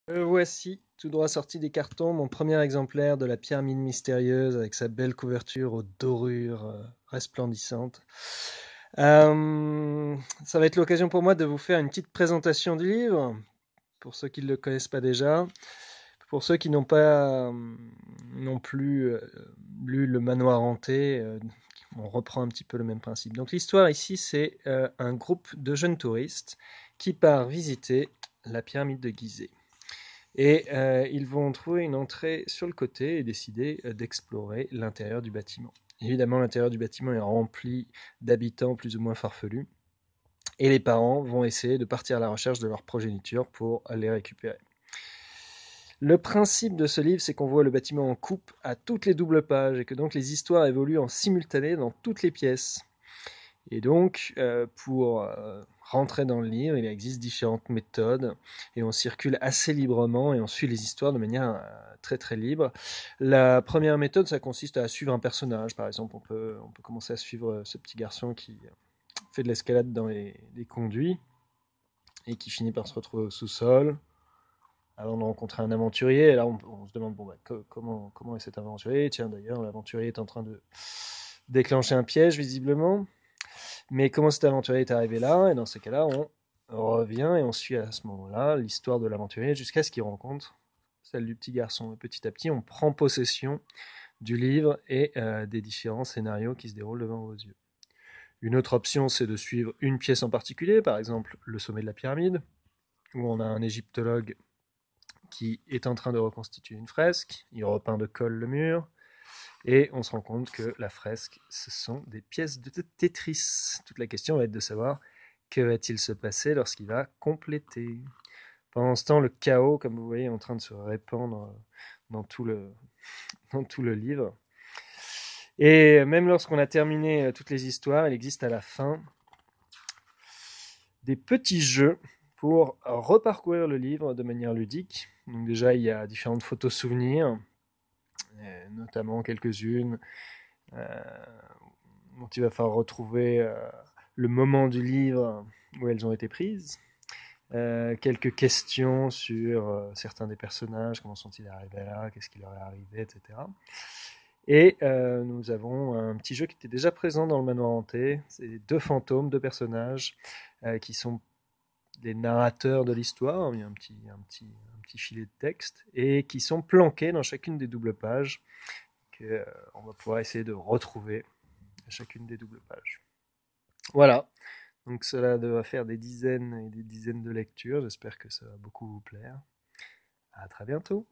Voici, tout droit sorti des cartons, mon premier exemplaire de la pyramide mystérieuse avec sa belle couverture aux dorures resplendissantes. Ça va être l'occasion pour moi de vous faire une petite présentation du livre, pour ceux qui ne le connaissent pas déjà. Pour ceux qui n'ont pas non plus lu Le Manoir hanté, on reprend un petit peu le même principe. Donc l'histoire ici, c'est un groupe de jeunes touristes qui part visiter la pyramide de Gizeh. Et ils vont trouver une entrée sur le côté et décider d'explorer l'intérieur du bâtiment. Évidemment, l'intérieur du bâtiment est rempli d'habitants plus ou moins farfelus. Et les parents vont essayer de partir à la recherche de leur progéniture pour les récupérer. Le principe de ce livre, c'est qu'on voit le bâtiment en coupe à toutes les doubles pages et que donc les histoires évoluent en simultané dans toutes les pièces. Et donc, pour rentrer dans le livre, il existe différentes méthodes et on circule assez librement et on suit les histoires de manière très très libre. La première méthode, ça consiste à suivre un personnage. Par exemple, on peut commencer à suivre ce petit garçon qui fait de l'escalade dans les conduits et qui finit par se retrouver au sous-sol avant de rencontrer un aventurier. Et là, on se demande bon, comment est cet aventurier? Tiens, d'ailleurs, l'aventurier est en train de déclencher un piège, visiblement. Mais comment cet aventurier est arrivé là? Et dans ces cas-là, on revient et on suit à ce moment-là l'histoire de l'aventurier jusqu'à ce qu'il rencontre celle du petit garçon. Et petit à petit, on prend possession du livre et des différents scénarios qui se déroulent devant vos yeux. Une autre option, c'est de suivre une pièce en particulier, par exemple le sommet de la pyramide, où on a un égyptologue qui est en train de reconstituer une fresque, il repeint de colle le mur, et on se rend compte que la fresque, ce sont des pièces de Tetris. Toute la question va être de savoir que va-t-il se passer lorsqu'il va compléter. Pendant ce temps, le chaos, comme vous voyez, est en train de se répandre dans tout le livre. Et même lorsqu'on a terminé toutes les histoires, il existe à la fin des petits jeux pour reparcourir le livre de manière ludique. Donc déjà, il y a différentes photos souvenirs, notamment quelques-unes dont il va falloir retrouver le moment du livre où elles ont été prises. Quelques questions sur certains des personnages, comment sont-ils arrivés là, qu'est-ce qui leur est arrivé, etc. Et nous avons un petit jeu qui était déjà présent dans le manoir hanté. C'est deux fantômes, deux personnages qui sont des narrateurs de l'histoire. Il y a un petit filet de texte et qui sont planqués dans chacune des doubles pages qu'on va pouvoir essayer de retrouver à chacune des doubles pages. Voilà, donc cela doit faire des dizaines et des dizaines de lectures. J'espère que ça va beaucoup vous plaire. À très bientôt.